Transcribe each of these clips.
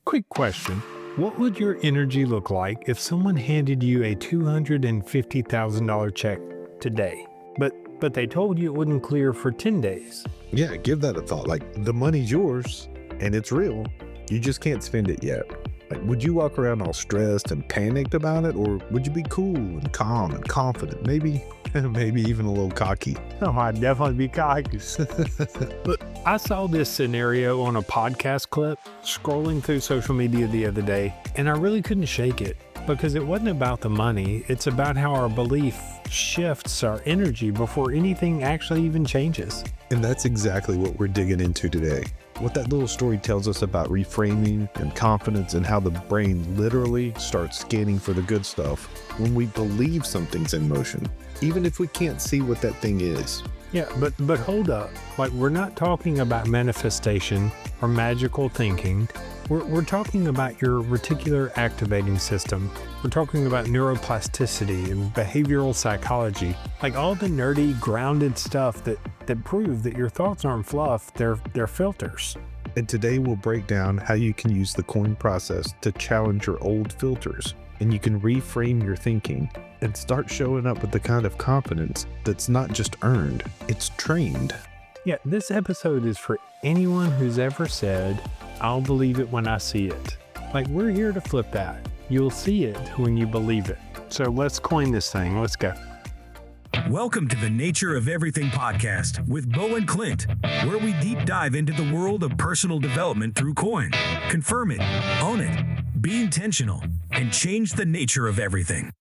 Quick question. What would your energy look like if someone handed you a $250,000 check today, but they told you it wouldn't clear for 10 days? Yeah, give that a thought. Like, the money's yours and it's real. You just can't spend it yet. Like, would you walk around all stressed and panicked about it, or would you be cool and calm and confident? Maybe even a little cocky. Oh, I'd definitely be cocky. But I saw this scenario on a podcast clip scrolling through social media the other day, and I really couldn't shake it because it wasn't about the money. It's about how our belief shifts our energy before anything actually even changes. And that's exactly what we're digging into today. What that little story tells us about reframing and confidence, and how the brain literally starts scanning for the good stuff when we believe something's in motion, even if we can't see what that thing is. Yeah, but hold up. Like, we're not talking about manifestation or magical thinking. We're talking about your reticular activating system. We're talking about neuroplasticity and behavioral psychology, like all the nerdy, grounded stuff that prove that your thoughts aren't fluff, they're filters. And today we'll break down how you can use the coin process to challenge your old filters, and you can reframe your thinking and start showing up with the kind of confidence that's not just earned, it's trained. Yeah, this episode is for anyone who's ever said, "I'll believe it when I see it." Like, we're here to flip that. You'll see it when you believe it. So let's coin this thing. Let's go. Welcome to the Nature of Everything podcast with Bo and Clint, where we deep dive into the world of personal development through coin. Confirm it, own it, be intentional, and change the nature of everything.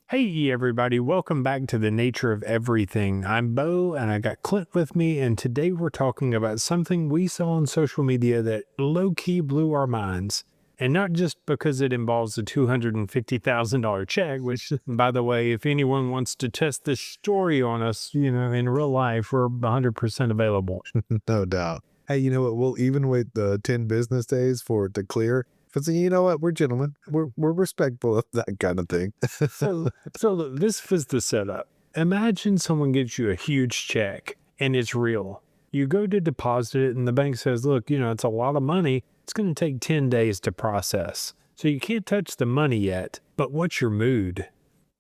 Hey everybody, welcome back to the Nature of Everything. I'm Bo and I got Clint with me, and today we're talking about something we saw on social media that low-key blew our minds. And not just because it involves a $250,000 check, which, by the way, if anyone wants to test this story on us, in real life, we're 100% available. No doubt. Hey, you know what? We'll even wait the 10 business days for it to clear. But you know what? We're gentlemen. We're respectful of that kind of thing. So look, this was the setup. Imagine someone gives you a huge check and it's real. You go to deposit it and the bank says, look, it's a lot of money. It's going to take 10 days to process. So you can't touch the money yet. But what's your mood?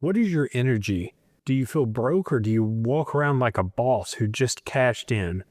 What is your energy? Do you feel broke, or do you walk around like a boss who just cashed in?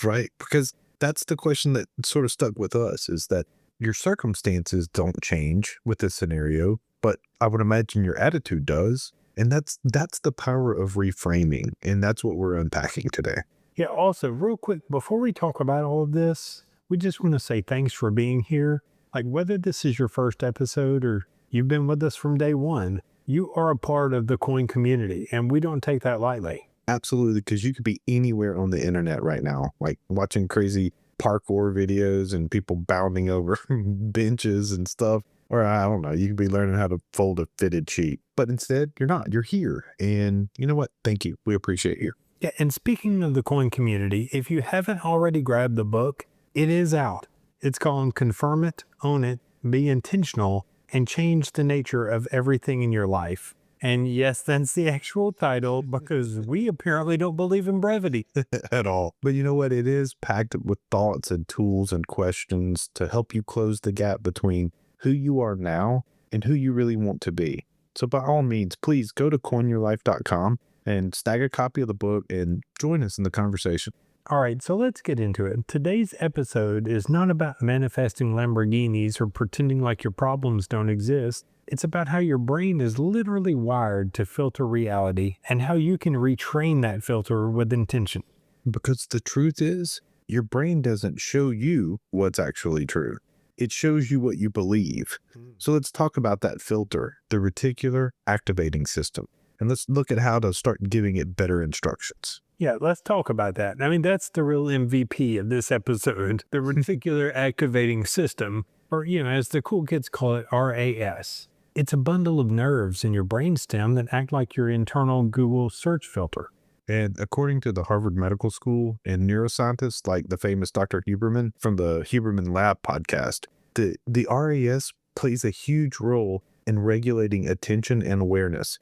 Right. Because that's the question that sort of stuck with us, is that your circumstances don't change with this scenario, but I would imagine your attitude does. And that's the power of reframing. And that's what we're unpacking today. Yeah, also, real quick, before we talk about all of this, we just want to say thanks for being here. Like, whether this is your first episode or you've been with us from day one, you are a part of the coin community, and we don't take that lightly. Absolutely, because you could be anywhere on the internet right now, like watching crazy parkour videos and people bounding over benches and stuff. Or I don't know, you could be learning how to fold a fitted sheet. But instead, you're not. You're here. And you know what? Thank you. We appreciate you. Yeah, and speaking of the coin community, if you haven't already grabbed the book, it is out. It's called Confirm It, Own It, Be Intentional, and Change the Nature of Everything in Your Life. And yes, that's the actual title, because we apparently don't believe in brevity. At all. But you know what? It is packed with thoughts and tools and questions to help you close the gap between who you are now and who you really want to be. So by all means, please go to coinyourlife.com and snag a copy of the book and join us in the conversation. All right, so let's get into it. Today's episode is not about manifesting Lamborghinis or pretending like your problems don't exist. It's about how your brain is literally wired to filter reality and how you can retrain that filter with intention. Because the truth is, your brain doesn't show you what's actually true. It shows you what you believe. So let's talk about that filter, the reticular activating system. And let's look at how to start giving it better instructions. Yeah, let's talk about that. I mean, that's the real MVP of this episode, the reticular activating system, or, as the cool kids call it, RAS. It's a bundle of nerves in your brainstem that act like your internal Google search filter. And according to the Harvard Medical School and neuroscientists like the famous Dr. Huberman from the Huberman Lab podcast, the RAS plays a huge role in regulating attention and awareness.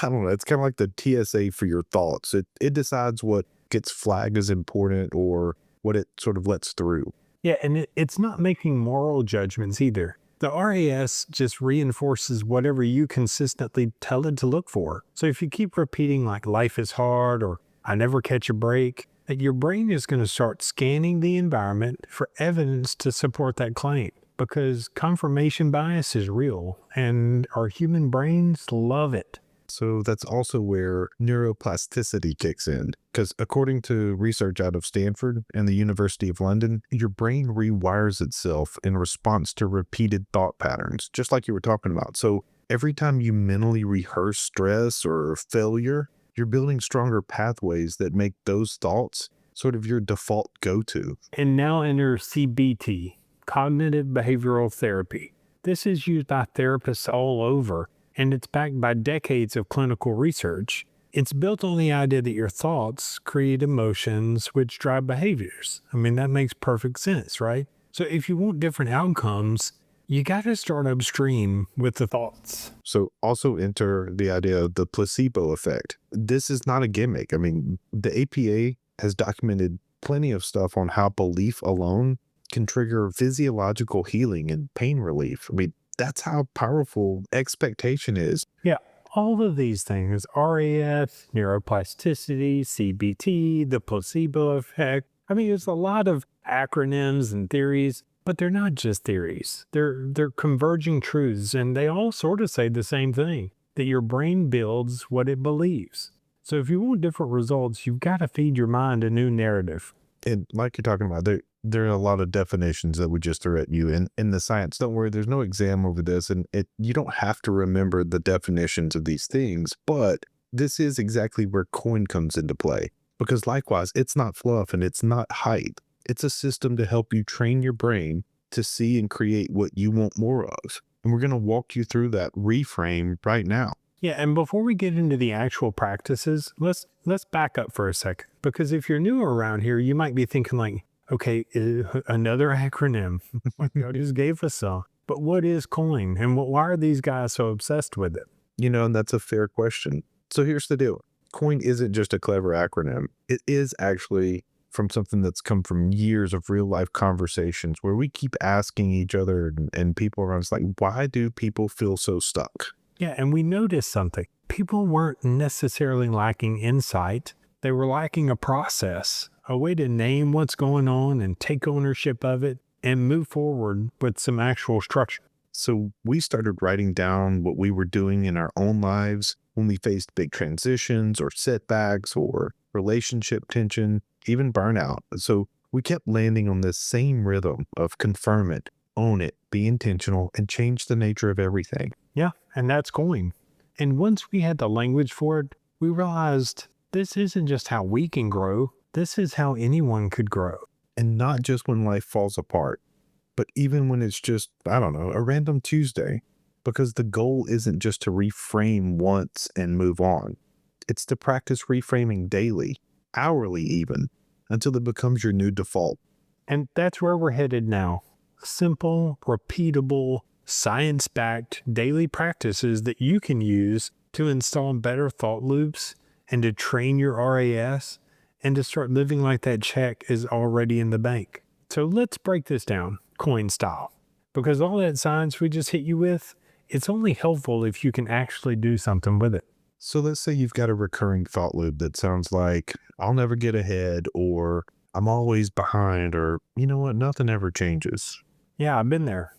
I don't know, it's kind of like the TSA for your thoughts. It decides what gets flagged as important or what it sort of lets through. Yeah, and it's not making moral judgments either. The RAS just reinforces whatever you consistently tell it to look for. So if you keep repeating like life is hard or I never catch a break, that your brain is going to start scanning the environment for evidence to support that claim, because confirmation bias is real and our human brains love it. So that's also where neuroplasticity kicks in. Because according to research out of Stanford and the University of London, your brain rewires itself in response to repeated thought patterns, just like you were talking about. So every time you mentally rehearse stress or failure, you're building stronger pathways that make those thoughts sort of your default go-to. And now enter CBT, cognitive behavioral therapy. This is used by therapists all over, and it's backed by decades of clinical research. It's built on the idea that your thoughts create emotions which drive behaviors. I mean, that makes perfect sense, right? So if you want different outcomes, you got to start upstream with the thoughts. So also enter the idea of the placebo effect. This is not a gimmick. I mean, the APA has documented plenty of stuff on how belief alone can trigger physiological healing and pain relief. I mean, that's how powerful expectation is. Yeah, all of these things, RAF, neuroplasticity, CBT, the placebo effect. I mean, there's a lot of acronyms and theories, but they're not just theories. They're converging truths, and they all sort of say the same thing, that your brain builds what it believes. So if you want different results, you've got to feed your mind a new narrative. And like you're talking about, there are a lot of definitions that we just threw at you in the science. Don't worry, there's no exam over this, and you don't have to remember the definitions of these things, but this is exactly where coin comes into play. Because likewise, it's not fluff and it's not hype. It's a system to help you train your brain to see and create what you want more of. And we're going to walk you through that reframe right now. Yeah, and before we get into the actual practices, let's back up for a second. Because if you're new around here, you might be thinking like, okay, another acronym. Y'all just gave us some. But what is coin? And why are these guys so obsessed with it? You know, and that's a fair question. So here's the deal. Coin isn't just a clever acronym. It is actually from something that's come from years of real life conversations where we keep asking each other and people around us, like, why do people feel so stuck? Yeah, and we noticed something. People weren't necessarily lacking insight. They were lacking a process, a way to name what's going on and take ownership of it and move forward with some actual structure. So we started writing down what we were doing in our own lives when we faced big transitions or setbacks or relationship tension, even burnout. So we kept landing on this same rhythm of confirm it, own it, be intentional, and change the nature of everything. Yeah, and that's coin. And once we had the language for it, we realized this isn't just how we can grow. This is how anyone could grow. And not just when life falls apart, but even when it's just, I don't know, a random Tuesday. Because the goal isn't just to reframe once and move on. It's to practice reframing daily, hourly even, until it becomes your new default. And that's where we're headed now. Simple, repeatable, science-backed daily practices that you can use to install better thought loops and to train your RAS and to start living like that check is already in the bank. So let's break this down, coin style. Because all that science we just hit you with, it's only helpful if you can actually do something with it. So let's say you've got a recurring thought loop that sounds like, I'll never get ahead, or I'm always behind, or you know what, nothing ever changes. Yeah, I've been there.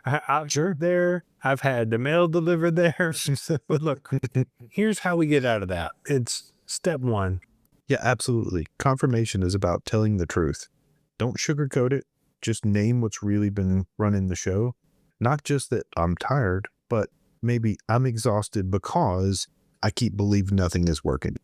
I've sure there. I've had the mail delivered there. But look, here's how we get out of that. It's step one. Yeah, absolutely. Confirmation is about telling the truth. Don't sugarcoat it. Just name what's really been running the show. Not just that I'm tired, but maybe I'm exhausted because I keep believing nothing is working.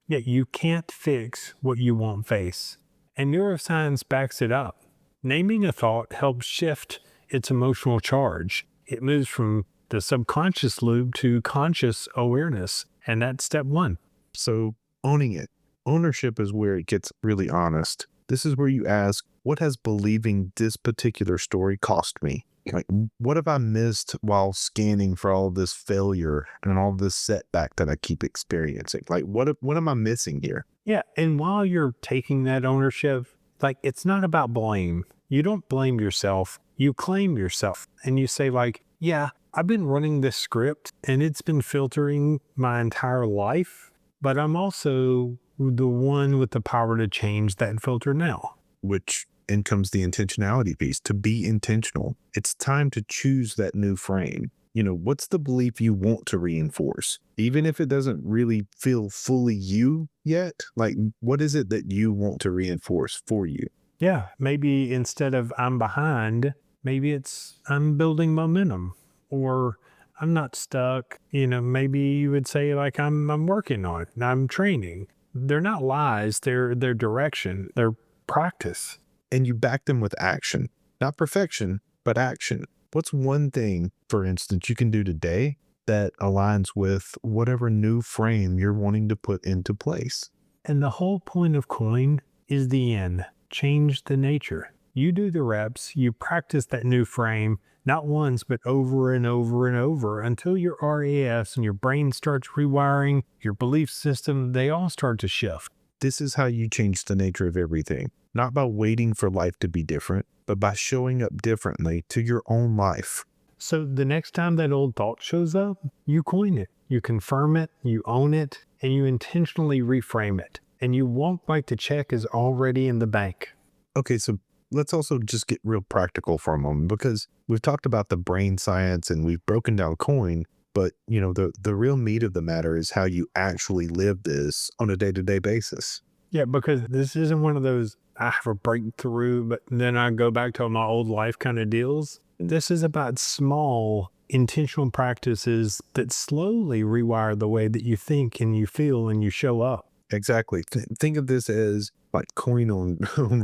Yeah, you can't fix what you won't face. And neuroscience backs it up. Naming a thought helps shift its emotional charge. It moves from the subconscious loop to conscious awareness. And that's step one. So owning it. Ownership is where it gets really honest. This is where you ask, what has believing this particular story cost me? Like, what have I missed while scanning for all this failure and all this setback that I keep experiencing? Like, what am I missing here? Yeah, and while you're taking that ownership, Like, it's not about blame. You don't blame yourself. You claim yourself and you say like, yeah, I've been running this script and it's been filtering my entire life, but I'm also the one with the power to change that filter now. Which in comes the intentionality piece, to be intentional. It's time to choose that new frame. What's the belief you want to reinforce? Even if it doesn't really feel fully you yet, like what is it that you want to reinforce for you? Yeah, maybe instead of I'm behind, maybe it's I'm building momentum or I'm not stuck. Maybe you would say like I'm working on it and I'm training. They're not lies, they're direction, they're practice. And you back them with action, not perfection, but action. What's one thing, for instance, you can do today that aligns with whatever new frame you're wanting to put into place? And the whole point of coin is the end. Change the nature. You do the reps, you practice that new frame, not once, but over and over and over until your RAS and your brain starts rewiring, your belief system, they all start to shift. This is how you change the nature of everything, not by waiting for life to be different, but by showing up differently to your own life. So the next time that old thought shows up, you coin it, you confirm it, you own it, and you intentionally reframe it. And you walk like the check is already in the bank. Okay, so let's also just get real practical for a moment, because we've talked about the brain science and we've broken down coin, but the real meat of the matter is how you actually live this on a day-to-day basis. Yeah, because this isn't one of those I have a breakthrough, but then I go back to my old life kind of deals. This is about small intentional practices that slowly rewire the way that you think and you feel and you show up. Exactly. Think of this as like coin on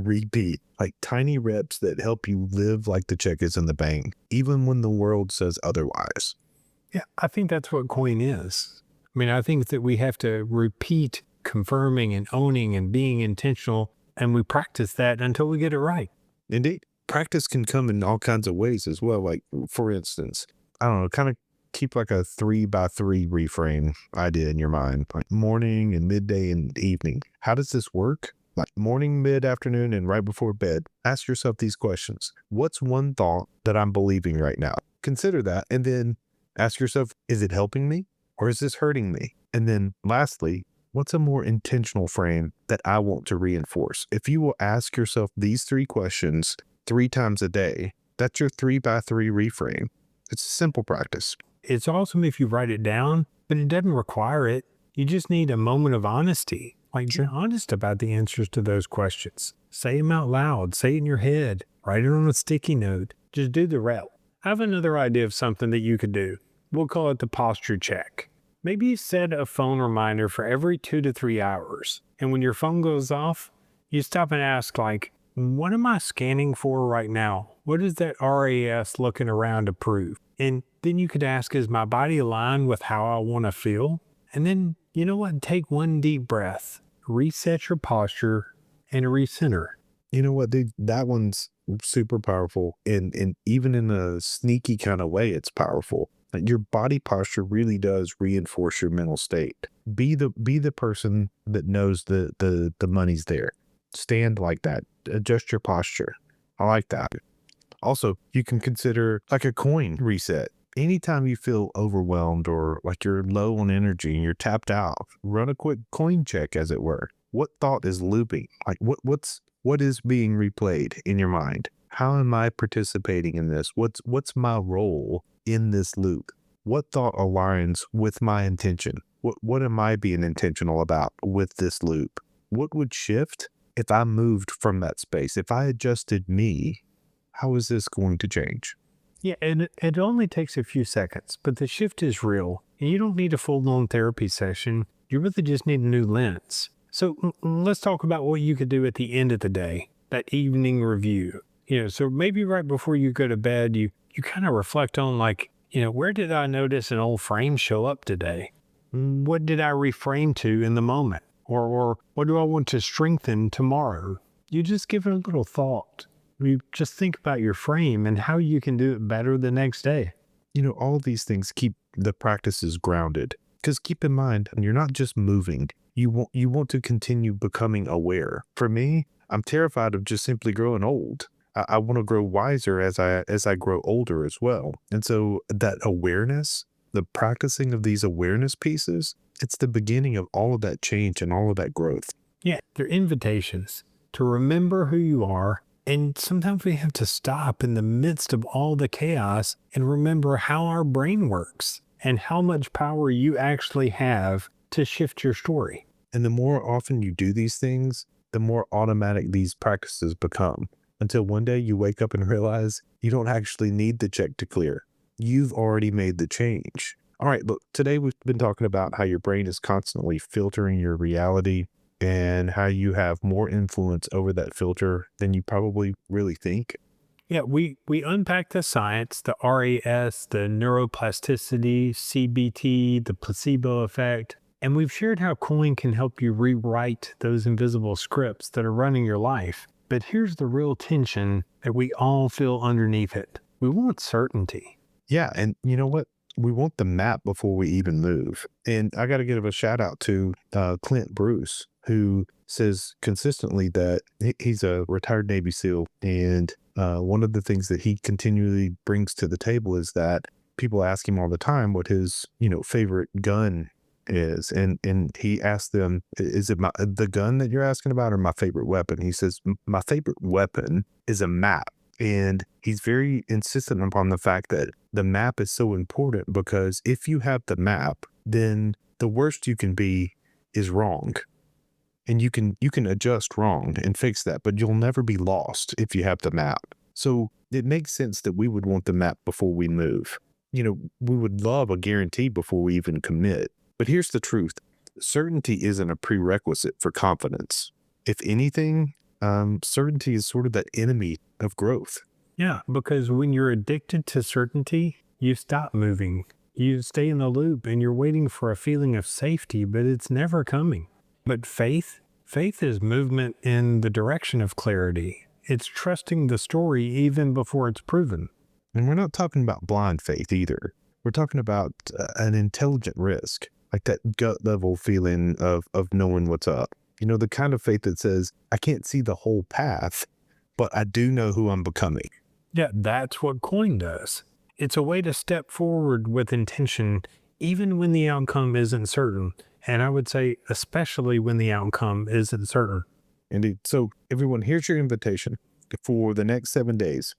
repeat, like tiny reps that help you live like the check is in the bank, even when the world says otherwise. Yeah, I think that's what coin is. I mean, I think that we have to repeat confirming and owning and being intentional, and we practice that until we get it right. Indeed. Practice can come in all kinds of ways as well. Like, for instance, I don't know, kind of keep like a 3x3 reframe idea in your mind, like morning and midday and evening. How does this work? Like morning, mid, afternoon, and right before bed. Ask yourself these questions. What's one thought that I'm believing right now? Consider that. And then ask yourself, is it helping me or is this hurting me? And then lastly, what's a more intentional frame that I want to reinforce? If you will ask yourself these 3 questions 3 times a day, that's your 3x3 reframe. It's a simple practice. It's awesome if you write it down, but it doesn't require it. You just need a moment of honesty. Like, be honest about the answers to those questions. Say them out loud. Say it in your head. Write it on a sticky note. Just do the rep. I have another idea of something that you could do. We'll call it the posture check. Maybe you set a phone reminder for every 2 to 3 hours. And when your phone goes off, you stop and ask like, what am I scanning for right now? What is that RAS looking around to prove? And then you could ask, is my body aligned with how I want to feel? And then, you know what? Take one deep breath, reset your posture, and recenter. You know what, dude? That one's super powerful. And even in a sneaky kind of way, it's powerful. Like your body posture really does reinforce your mental state. Be the person that knows the money's there. Stand like that. Adjust your posture. I like that. Also, you can consider like a coin reset. Anytime you feel overwhelmed or like you're low on energy and you're tapped out, run a quick coin check, as it were. What thought is looping? Like what is being replayed in your mind? How am I participating in this? What's my role in this loop? What thought aligns with my intention? What am I being intentional about with this loop? What would shift if I moved from that space? If I adjusted me, how is this going to change? Yeah, and it only takes a few seconds, but the shift is real. And you don't need a full-blown therapy session. You really just need a new lens. So let's talk about what you could do at the end of the day, that evening review. So maybe right before you go to bed, you kind of reflect on like, where did I notice an old frame show up today? What did I reframe to in the moment? Or what do I want to strengthen tomorrow? You just give it a little thought. You just think about your frame and how you can do it better the next day. All these things keep the practices grounded. Because keep in mind, you're not just moving. You want to continue becoming aware. For me, I'm terrified of just simply growing old. I want to grow wiser as I grow older as well. And so that awareness, the practicing of these awareness pieces, it's the beginning of all of that change and all of that growth. Yeah, they're invitations to remember who you are. And sometimes we have to stop in the midst of all the chaos and remember how our brain works and how much power you actually have to shift your story. And the more often you do these things, the more automatic these practices become, until one day you wake up and realize you don't actually need the check to clear. You've already made the change. All right, look, today we've been talking about how your brain is constantly filtering your reality and how you have more influence over that filter than you probably really think. Yeah, we unpack the science, the RAS, the neuroplasticity, CBT, the placebo effect, and we've shared how coin can help you rewrite those invisible scripts that are running your life. But here's the real tension that we all feel underneath it. We want certainty. Yeah, and you know what? We want the map before we even move. And I got to give a shout out to Clint Bruce, who says consistently that he's a retired Navy SEAL. And one of the things that he continually brings to the table is that people ask him all the time what his, favorite gun is. And he asks them, is it the gun that you're asking about or my favorite weapon? He says, my favorite weapon is a map. And he's very insistent upon the fact that the map is so important, because if you have the map, then the worst you can be is wrong. And you can adjust wrong and fix that, but you'll never be lost if you have the map. So it makes sense that we would want the map before we move. We would love a guarantee before we even commit. But here's the truth. Certainty isn't a prerequisite for confidence. If anything, certainty is sort of that enemy of growth. Yeah, because when you're addicted to certainty, you stop moving. You stay in the loop and you're waiting for a feeling of safety, but it's never coming. But faith is movement in the direction of clarity. It's trusting the story even before it's proven. And we're not talking about blind faith either. We're talking about an intelligent risk, like that gut level feeling of knowing what's up. The kind of faith that says, I can't see the whole path, but I do know who I'm becoming. Yeah, that's what coin does. It's a way to step forward with intention, even when the outcome isn't certain. And I would say, especially when the outcome isn't certain. Indeed. So everyone, here's your invitation for the next 7 days.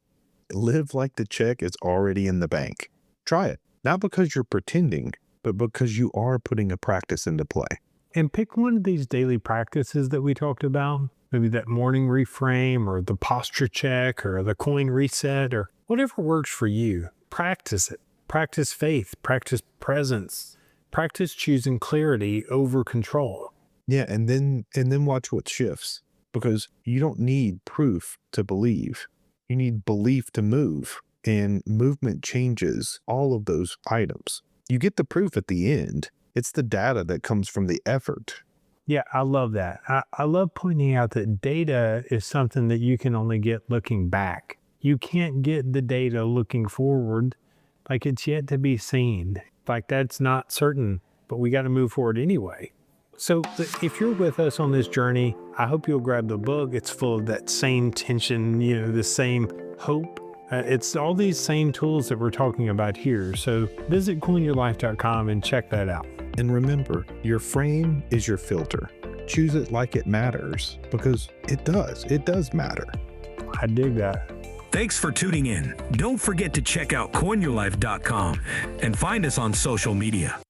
Live like the check is already in the bank. Try it. Not because you're pretending, but because you are putting a practice into play. And pick one of these daily practices that we talked about, maybe that morning reframe or the posture check or the coin reset or whatever works for you. Practice it. Practice faith, practice presence, practice choosing clarity over control. Yeah, and then watch what shifts, because you don't need proof to believe. You need belief to move, and movement changes all of those items. You get the proof at the end. It's the data that comes from the effort. Yeah, I love that. I love pointing out that data is something that you can only get looking back. You can't get the data looking forward. Like, it's yet to be seen. Like, that's not certain, but we got to move forward anyway. So if you're with us on this journey, I hope you'll grab the book. It's full of that same tension, the same hope. It's all these same tools that we're talking about here. So visit coinyourlife.com and check that out. And remember, your frame is your filter. Choose it like it matters, because it does. It does matter. I dig that. Thanks for tuning in. Don't forget to check out coinyourlife.com and find us on social media.